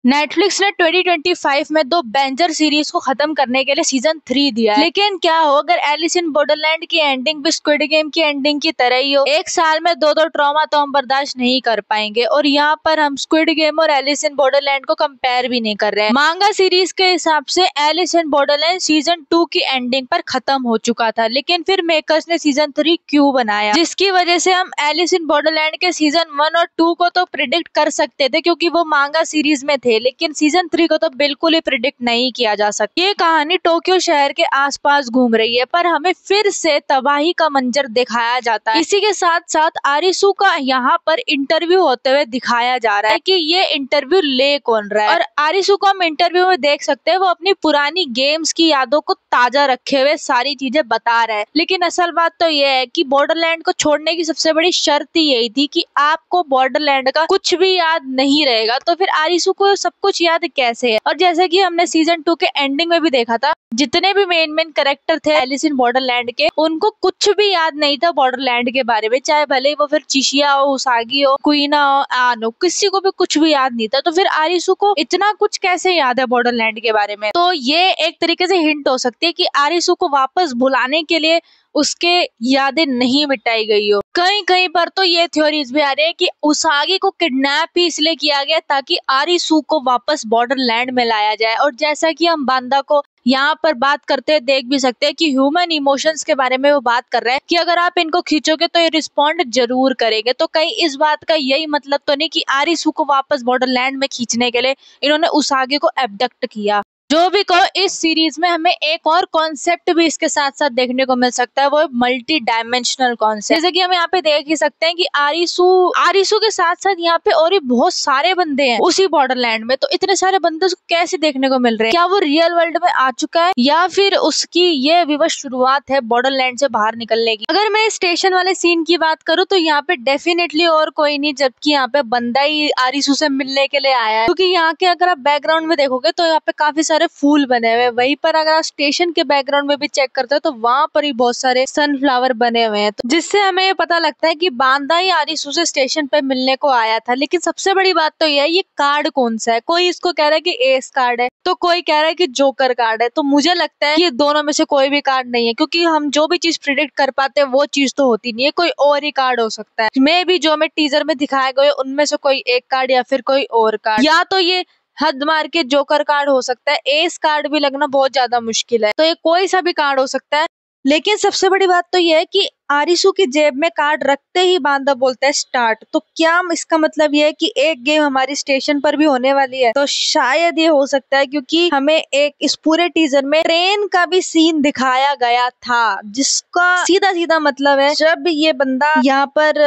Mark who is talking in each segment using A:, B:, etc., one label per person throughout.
A: Netflix ने 2025 में दो बेंजर सीरीज को खत्म करने के लिए सीजन 3 दिया है। लेकिन क्या हो अगर एलिस इन बॉर्डरलैंड की एंडिंग भी स्क्विड गेम की एंडिंग की तरह ही हो। एक साल में दो ट्रॉमा तो हम बर्दाश्त नहीं कर पाएंगे। और यहाँ पर हम स्क्विड गेम और एलिस इन बॉर्डरलैंड को कंपेयर भी नहीं कर रहे हैं। मांगा सीरीज के हिसाब से एलिस इन बॉर्डरलैंड सीजन 2 की एंडिंग पर खत्म हो चुका था, लेकिन फिर मेकर्स ने सीजन 3 क्यों बनाया, जिसकी वजह से हम एलिस इन बॉर्डरलैंड के सीजन 1 और 2 को तो प्रिडिक्ट कर सकते थे क्योंकि वो मांगा सीरीज में थे, लेकिन सीजन 3 को तो बिल्कुल ही प्रिडिक्ट नहीं किया जा सकता। ये कहानी टोक्यो शहर के आसपास घूम रही है, पर हमें फिर से तबाही का मंजर दिखाया जाता है। इसी के साथ साथ आरिसू का यहाँ पर इंटरव्यू होते हुए दिखाया जा रहा है कि ये इंटरव्यू ले कौन रहा है। और आरिसू को हम इंटरव्यू में देख सकते हैं वो अपनी पुरानी गेम्स की यादों को ताजा रखे हुए सारी चीजें बता रहा है। लेकिन असल बात तो ये है कि बॉर्डरलैंड को छोड़ने की सबसे बड़ी शर्त ही यही थी कि आपको बॉर्डरलैंड का कुछ भी याद नहीं रहेगा। तो फिर आरिसू को सब कुछ याद कैसे है। और जैसे कि हमने सीजन 2 के एंडिंग में भी देखा था, जितने भी मेन कैरेक्टर थे एलिस इन बॉर्डरलैंड के, उनको कुछ भी याद नहीं था बॉर्डरलैंड के बारे में, चाहे भले ही वो फिर चिशिया हो, उसागी हो, कुइना हो, आन हो, किसी को भी कुछ भी याद नहीं था। तो फिर आरिसू को इतना कुछ कैसे याद है बॉर्डरलैंड के बारे में। तो ये एक तरीके से हिंट हो सकती है कि आरिसू को वापस बुलाने के लिए उसके यादें नहीं मिटाई गई हो। कहीं कहीं पर तो ये थ्योरीज भी आ रही है कि उसागी को किडनैप ही इसलिए किया गया ताकि आरिसू को वापस बॉर्डरलैंड में लाया जाए। और जैसा कि हम बांदा को यहाँ पर बात करते देख भी सकते हैं कि ह्यूमन इमोशंस के बारे में वो बात कर रहे हैं कि अगर आप इनको खींचोगे तो ये रिस्पॉन्ड जरूर करेंगे। तो कहीं इस बात का यही मतलब तो नहीं कि आरिसू को वापस बॉर्डरलैंड में खींचने के लिए इन्होंने उसागी को एब्डक्ट किया। जो भी कहो, इस सीरीज में हमें एक और कॉन्सेप्ट भी इसके साथ साथ देखने को मिल सकता है, वो है मल्टी डायमेंशनल कॉन्सेप्ट। जैसे कि हम यहाँ पे देख ही सकते हैं कि आरिसू के साथ साथ यहाँ पे और भी बहुत सारे बंदे हैं उसी बॉर्डरलैंड में। तो इतने सारे बंदे उसको कैसे देखने को मिल रहे हैं? क्या वो रियल वर्ल्ड में आ चुका है या फिर उसकी ये विवश शुरुआत है बॉर्डरलैंड से बाहर निकलने की? अगर मैं स्टेशन वाले सीन की बात करूँ तो यहाँ पे डेफिनेटली और कोई नहीं, जबकि यहाँ पे बंदा ही आरिसू से मिलने के लिए आया है। क्योंकि यहाँ के अगर आप बैकग्राउंड में देखोगे तो यहाँ पे काफी सारे फूल बने हुए हैं। वहीं पर अगर आप स्टेशन के बैकग्राउंड में भी चेक करते हो तो वहां पर ही बहुत सारे सनफ्लावर बने हुए हैं, तो जिससे हमें ये पता लगता है कि बांदा ही आरिसू से स्टेशन पे मिलने को आया था। लेकिन सबसे बड़ी बात तो ये है, ये कार्ड कौन सा है? कोई इसको कह रहा है कि एस कार्ड है, तो कोई कह रहा है कि जोकर कार्ड है। तो मुझे लगता है कि ये दोनों में से कोई भी कार्ड नहीं है, क्योंकि हम जो भी चीज प्रिडिक्ट कर पाते हैं वो चीज तो होती नहीं है। कोई और ही कार्ड हो सकता है। मे भी जो हमें टीजर में दिखाया गया उनमें से कोई एक कार्ड या फिर कोई और कार्ड, या तो ये हद मार के जोकर कार्ड हो सकता है। एस कार्ड भी लगना बहुत ज्यादा मुश्किल है, तो ये कोई सा भी कार्ड हो सकता है। लेकिन सबसे बड़ी बात तो ये है कि आरिसू की जेब में कार्ड रखते ही बांदा बोलता है स्टार्ट। तो क्या इसका मतलब ये है कि एक गेम हमारी स्टेशन पर भी होने वाली है? तो शायद ये हो सकता है, क्योंकि हमें एक इस पूरे टीजर में ट्रेन का भी सीन दिखाया गया था, जिसका सीधा सीधा मतलब है जब ये बंदा यहाँ पर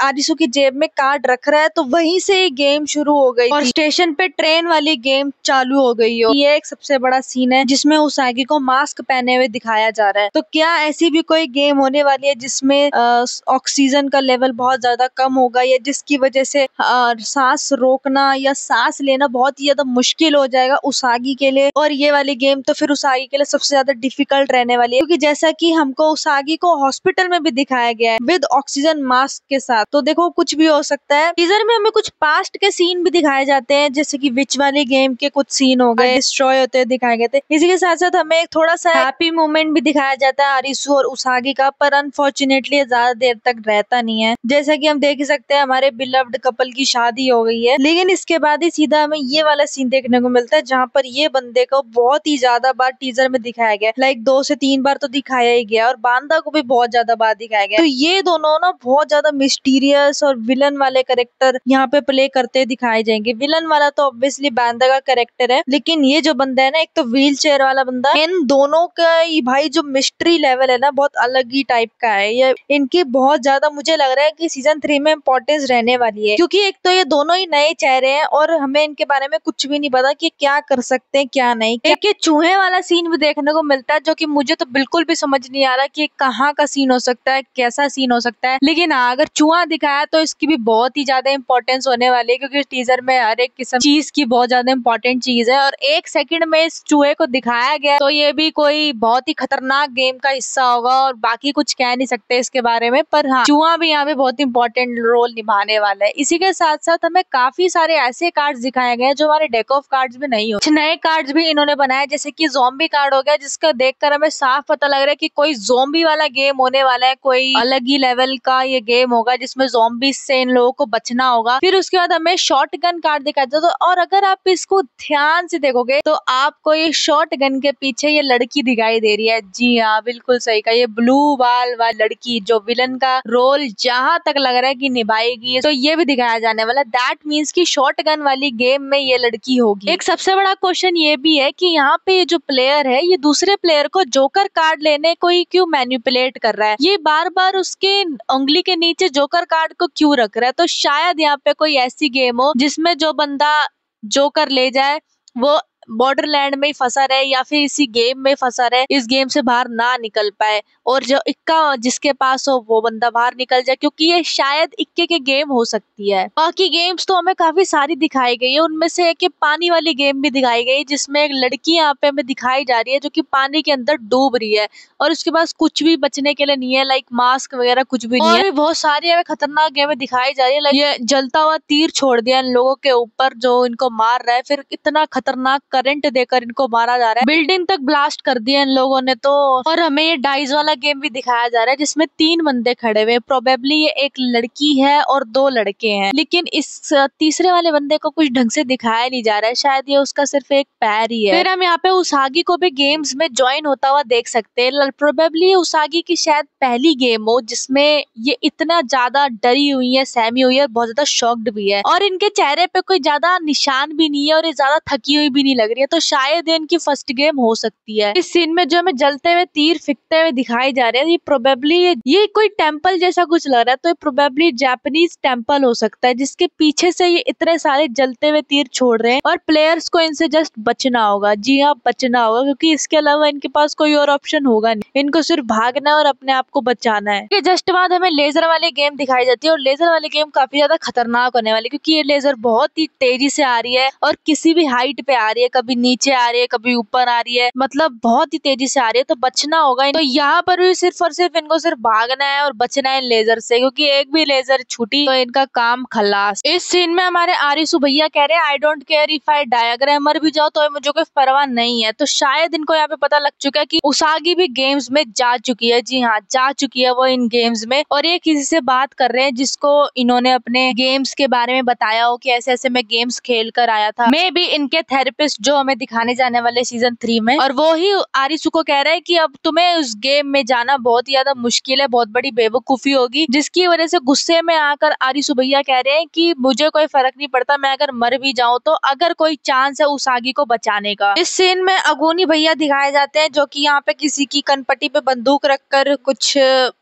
A: आरिसू की जेब में कार्ड रख रहा है तो वहीं से ये गेम शुरू हो गई और स्टेशन पे ट्रेन वाली गेम चालू हो गई हो। ये एक सबसे बड़ा सीन है जिसमें उसागी को मास्क पहने हुए दिखाया जा रहा है। तो क्या ऐसी भी कोई गेम होने वाली है जिसमें ऑक्सीजन का लेवल बहुत ज्यादा कम होगा, या जिसकी वजह से सांस रोकना या सांस लेना बहुत ही ज्यादा मुश्किल हो जाएगा उसागी के लिए? और ये वाली गेम तो फिर उसागी के लिए सबसे ज्यादा डिफिकल्ट रहने वाली है, क्योंकि जैसा कि हमको उसागी को हॉस्पिटल में भी दिखाया गया है विद ऑक्सीजन मास्क के साथ। तो देखो कुछ भी हो सकता है। टीजर में हमें कुछ पास्ट के सीन भी दिखाए जाते हैं, जैसे कि विच वाली गेम के कुछ सीन हो गए, डिस्ट्रॉय होते दिखाए गए थे। इसी के साथ साथ हमें एक थोड़ा सा हैप्पी मोमेंट भी दिखाया जाता है आरिसू और उसागी का, पर अनफॉर्चुनेटली ज्यादा देर तक रहता नहीं है। जैसा कि हम देख ही सकते हैं हमारे बिलव्ड कपल की शादी हो गई है, लेकिन इसके बाद ही सीधा हमें ये वाला सीन देखने को मिलता है जहाँ पर ये बंदे को बहुत ही ज्यादा बार टीजर में दिखाया गया, लाइक 2 से 3 बार तो दिखाया ही गया, और बांदा को भी बहुत ज्यादा बार दिखाया गया। तो ये दोनों ना बहुत ज्यादा मिस्टीरियस और विलन वाले कैरेक्टर यहाँ पे प्ले करते दिखाए जाएंगे। विलन वाला तो ऑब्वियसली बांदा का कैरेक्टर है, लेकिन ये जो बंदा है ना, एक तो व्हील चेयर वाला बंदा, इन दोनों का भाई जो मिस्ट्री लेवल है ना बहुत अलग ही टाइप का है। ये इनकी बहुत ज्यादा मुझे लग रहा है कि सीजन 3 में इम्पोर्टेंस रहने वाली है, क्योंकि एक तो ये दोनों ही नए चेहरे हैं और हमें इनके बारे में कुछ भी नहीं पता कि क्या कर सकते हैं क्या नहीं। एक ये चूहे वाला सीन भी देखने को मिलता है, जो कि मुझे तो बिल्कुल भी समझ नहीं आ रहा कि कहाँ का सीन हो सकता है, कैसा सीन हो सकता है। लेकिन हाँ, अगर चूहा दिखाया तो इसकी भी बहुत ही ज्यादा इंपॉर्टेंस होने वाली है, क्योंकि टीजर में हर एक किस्म चीज की बहुत ज्यादा इंपॉर्टेंट चीज है। और 1 सेकंड में इस चूहे को दिखाया गया तो ये भी कोई बहुत ही खतरनाक गेम का हिस्सा होगा, और बाकी कुछ कह नहीं नहीं सकते इसके बारे में, पर हाँ चूहा भी यहाँ पे बहुत इंपॉर्टेंट रोल निभाने वाला है। इसी के साथ साथ हमें काफी सारे ऐसे कार्ड्स दिखाए गए जो हमारे डेक ऑफ कार्ड्स में नहीं हो। कुछ नए कार्ड्स भी इन्होंने बनाए, जैसे कि ज़ॉम्बी कार्ड हो गया, जिसका देखकर हमें साफ पता लग रहा है कि कोई ज़ॉम्बी वाला गेम होने वाला है, कोई अलग ही लेवल का ये गेम होगा जिसमें ज़ॉम्बी से इन लोगों को बचना होगा। फिर उसके बाद हमें शॉटगन कार्ड दिखाया जाता है, और अगर आप इसको ध्यान से देखोगे तो आपको ये शॉटगन के पीछे ये लड़की दिखाई दे रही है। जी हाँ, बिल्कुल सही कहा, ये ब्लू बाल वाली लड़की जो विलन का रोल जहां तक लग रहा है कि निभाएगी, तो ये भी दिखाया जाने वाला। दैट मीन्स कि शॉटगन वाली गेम में ये लड़की होगी। एक सबसे बड़ा क्वेश्चन ये भी है कि यहाँ पे ये जो प्लेयर है ये दूसरे प्लेयर को जोकर कार्ड लेने को ही क्यों मैनिपुलेट कर रहा है, ये बार बार उसके उंगली के नीचे जोकर कार्ड को क्यों रख रहा है। तो शायद यहाँ पे कोई ऐसी गेम हो जिसमें जो बंदा जोकर ले जाए वो बॉर्डरलैंड में ही फंसा रहे या फिर इसी गेम में फंसा रहे, इस गेम से बाहर ना निकल पाए, और जो इक्का जिसके पास हो वो बंदा बाहर निकल जाए, क्योंकि ये शायद इक्के के गेम हो सकती है। बाकी गेम्स तो हमें काफी सारी दिखाई गई है, उनमें से एक पानी वाली गेम भी दिखाई गई जिसमें एक लड़की यहाँ पे हमें दिखाई जा रही है जो कि पानी के अंदर डूब रही है और उसके पास कुछ भी बचने के लिए नहीं है, लाइक मास्क वगैरह कुछ भी नहीं है। और भी बहुत सारी हमें खतरनाक गेमें दिखाई जा रही है, लाइक ये जलता हुआ तीर छोड़ दिया इन लोगों के ऊपर जो इनको मार रहा है, फिर इतना खतरनाक करंट देकर इनको मारा जा रहा है, बिल्डिंग तक ब्लास्ट कर दिया इन लोगों ने तो। और हमें ये डाइस वाला गेम भी दिखाया जा रहा है जिसमें 3 बंदे खड़े हुए, प्रोबेबली ये एक लड़की है और 2 लड़के हैं, लेकिन इस तीसरे वाले बंदे को कुछ ढंग से दिखाया नहीं जा रहा है, शायद ये उसका सिर्फ एक पैर ही है। फिर हम यहाँ पे उसागी को भी गेम्स में ज्वाइन होता हुआ देख सकते हैं, प्रोबेबली उसागी की शायद पहली गेम हो जिसमें ये इतना ज्यादा डरी हुई है, सहमी हुई है, बहुत ज्यादा शॉक्ड भी है, और इनके चेहरे पे कोई ज्यादा निशान भी नहीं है और ये ज्यादा थकी हुई भी नहीं लग रही है, तो शायद इनकी फर्स्ट गेम हो सकती है। इस सीन में जो हमें जलते हुए तीर फेंकते हुए दिखाई जा रहे हैं, ये प्रोबेबली ये कोई टेम्पल जैसा कुछ लग रहा है, तो ये प्रोबेबली जापानीज टेम्पल हो सकता है जिसके पीछे से ये इतने सारे जलते हुए तीर छोड़ रहे हैं और प्लेयर्स को इनसे जस्ट बचना होगा। जी हाँ, बचना होगा, क्योंकि इसके अलावा इनके पास कोई और ऑप्शन होगा नहीं, इनको सिर्फ भागना है और अपने आप को बचाना है। जस्ट बाद हमें लेजर वाली गेम दिखाई जाती है, और लेजर वाली गेम काफी ज्यादा खतरनाक होने वाली, क्योंकि ये लेजर बहुत ही तेजी से आ रही है और किसी भी हाइट पे आ रही है, कभी नीचे आ रही है कभी ऊपर आ रही है, मतलब बहुत ही तेजी से आ रही है, तो बचना होगा। तो यहाँ पर भी सिर्फ और सिर्फ इनको सिर्फ भागना है और बचना है लेजर से, क्योंकि एक भी लेजर छूटी तो इनका काम खलास। इस सीन में हमारे आरिसु भैया कह रहे हैं I don't care if I die, अगर मैं मर भी जाओ तो मुझे कोई परवाह नहीं है। तो शायद इनको यहाँ पे पता लग चुका है कि उसागी भी गेम्स में जा चुकी है। जी हाँ, जा चुकी है वो इन गेम्स में, और ये किसी से बात कर रहे हैं जिसको इन्होंने अपने गेम्स के बारे में बताया हो कि ऐसे ऐसे मैं गेम्स खेल कर आया था, मे बी इनके थेरेपिस्ट जो हमें दिखाने जाने वाले सीजन 3 में, और वो ही आरिसु को कह रहा है कि अब तुम्हें उस गेम में जाना बहुत ही ज्यादा मुश्किल है, बहुत बड़ी बेवकूफी होगी, जिसकी वजह से गुस्से में आकर आरिसु भैया कह रहे हैं कि मुझे कोई फर्क नहीं पड़ता, मैं अगर मर भी जाऊं तो अगर कोई चांस है उसागी को बचाने का। इस सीन में अगोनी भैया दिखाए जाते हैं जो कि यहाँ पे किसी की कनपट्टी पे बंदूक रखकर कुछ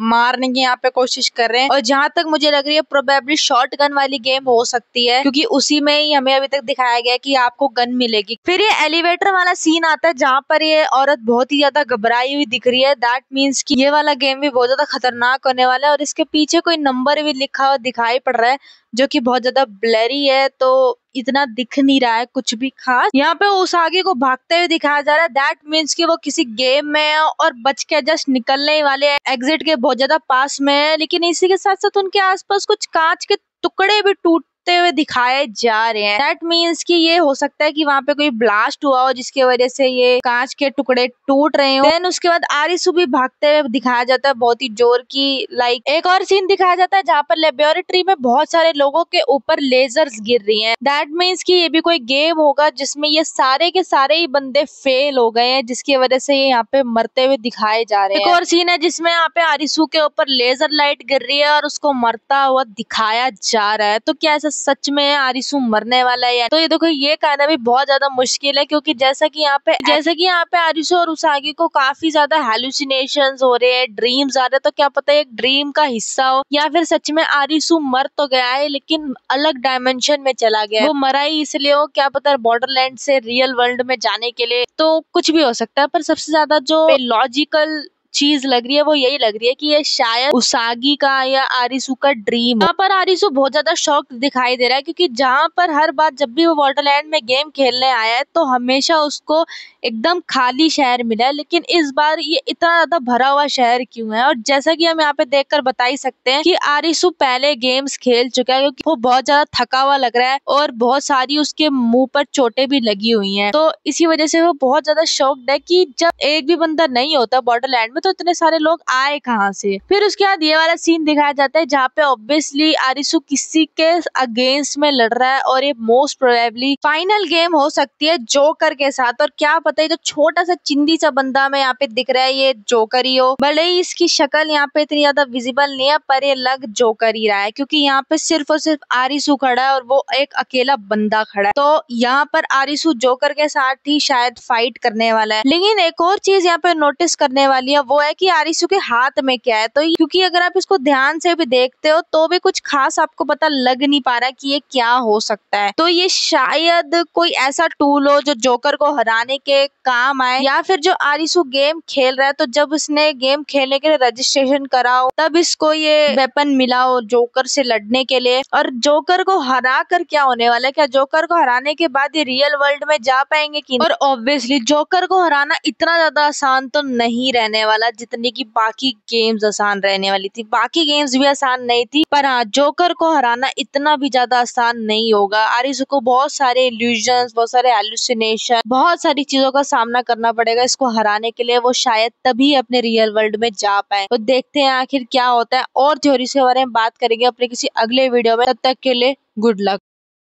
A: मारने की यहाँ पे कोशिश कर रहे हैं, और जहाँ तक मुझे लग रही है प्रोबेबली शॉर्ट गन वाली गेम हो सकती है, क्योंकि उसी में ही हमें अभी तक दिखाया गया कि आपको गन मिलेगी। फिर ये एलिवेटर वाला सीन आता है जहाँ पर ये औरत बहुत ही ज्यादा घबराई हुई दिख रही है, दैट मीन्स कि ये वाला गेम भी बहुत ज्यादा खतरनाक होने वाला है, और इसके पीछे कोई नंबर भी लिखा हुआ दिखाई पड़ रहा है जो कि बहुत ज्यादा ब्लरी है, तो इतना दिख नहीं रहा है कुछ भी खास। यहाँ पे उसागी को भागते हुए दिखाया जा रहा है, दैट मीन्स कि वो किसी गेम में है और बच के जस्ट निकलने वाले एग्जिट के बहुत ज्यादा पास में है, लेकिन इसी के साथ साथ उनके आसपास कुछ कांच के टुकड़े भी टूटते हुए दिखाए जा रहे हैं। दैट मीन्स कि ये हो सकता है कि वहाँ पे कोई ब्लास्ट हुआ हो जिसकी वजह से ये कांच के टुकड़े टूट रहे हो। देन उसके बाद आरिसु भी भागते हुए दिखाया जाता है बहुत ही जोर की। लाइक एक और सीन दिखाया जाता है जहाँ पर लेबोरेटरी में बहुत सारे लोगों के ऊपर लेजर्स गिर रही हैं। दैट मीन्स कि ये भी कोई गेम होगा जिसमें ये सारे के सारे ही बंदे फेल हो गए हैं, जिसकी वजह से ये यहाँ पे मरते हुए दिखाए जा रहे हैं। एक और सीन है जिसमें यहाँ पे आरिसु के ऊपर लेजर लाइट गिर रही है और उसको मरता हुआ दिखाया जा रहा है। तो क्या ऐसा सच में आरिसु मरने वाला है? तो ये देखो, ये कहना भी बहुत ज्यादा मुश्किल है, क्योंकि जैसा कि यहाँ पे आरिसु और उसागी को काफी ज्यादा हेलुसिनेशंस हो रहे हैं, ड्रीम्स आ रहे हैं, तो क्या पता एक ड्रीम का हिस्सा हो या फिर सच में आरिसु मर तो गया है लेकिन अलग डायमेंशन में चला गया है। वो मरा ही इसलिए हो, क्या पता बॉर्डरलैंड से रियल वर्ल्ड में जाने के लिए, तो कुछ भी हो सकता है। पर सबसे ज्यादा जो लॉजिकल चीज लग रही है वो यही लग रही है कि ये शायद उसागी का या आरिसु का ड्रीम। यहाँ पर आरिसु बहुत ज्यादा शॉक्ड दिखाई दे रहा है, क्योंकि जहाँ पर हर बार जब भी वो वॉटरलैंड में गेम खेलने आया है तो हमेशा उसको एकदम खाली शहर मिला है, लेकिन इस बार ये इतना ज्यादा भरा हुआ शहर क्यों है? और जैसा कि हम यहाँ पे देखकर बता ही सकते हैं कि आरिसु पहले गेम्स खेल चुका है, क्योंकि वो बहुत ज्यादा थका हुआ लग रहा है और बहुत सारी उसके मुंह पर चोटें भी लगी हुई हैं। तो इसी वजह से वो बहुत ज्यादा शॉक्ड है कि जब एक भी बंदा नहीं होता बॉर्डरलैंड में तो इतने सारे लोग आए कहाँ से। फिर उसके बाद ये वाला सीन दिखाया जाता है जहाँ पे ऑब्वियसली आरिसु किसी के अगेंस्ट में लड़ रहा है और ये मोस्ट प्रोबेबली फाइनल गेम हो सकती है जोकर के साथ। और क्या पता है जो छोटा सा चिंदी सा बंदा हमें यहाँ पे दिख रहा है ये जोकर ही हो, भले ही इसकी शक्ल यहाँ पे इतनी ज्यादा विजिबल नहीं है पर ये लग जोकर ही रहा है, क्योंकि यहाँ पे सिर्फ और सिर्फ आरिसु खड़ा है और वो एक अकेला बंदा खड़ा है। तो यहाँ पर आरिसु जोकर के साथ ही शायद फाइट करने वाला है। लेकिन एक और चीज यहाँ पे नोटिस करने वाली है वो है कि आरिसु के हाथ में क्या है। तो क्योंकि अगर आप इसको ध्यान से भी देखते हो तो भी कुछ खास आपको पता लग नहीं पा रहा कि ये क्या हो सकता है। तो ये शायद कोई ऐसा टूल हो जो जोकर को हराने के काम आए, या फिर जो आरिसु गेम खेल रहा है तो जब उसने गेम खेलने के लिए रजिस्ट्रेशन करा हो तब इसको ये वेपन मिला हो जोकर से लड़ने के लिए। और जोकर को हरा कर क्या होने वाला है? क्या जोकर को हराने के बाद ये रियल वर्ल्ड में जा पाएंगे कि? और ऑब्वियसली जोकर को हराना इतना ज्यादा आसान तो नहीं रहने वाला जितनी की बाकी गेम्स आसान रहने वाली थी। बाकी गेम्स भी आसान नहीं थी, पर हाँ जोकर को हराना इतना भी ज्यादा आसान नहीं होगा। आरिसु को बहुत सारे इल्यूजन्स, बहुत सारे हेलुसिनेशन, बहुत सारी चीजों का सामना करना पड़ेगा इसको हराने के लिए। वो शायद तभी अपने रियल वर्ल्ड में जा पाए। तो देखते हैं आखिर क्या होता है, और थ्योरीज के बारे में बात करेंगे अपने किसी अगले वीडियो में। तब तक के लिए गुड लक।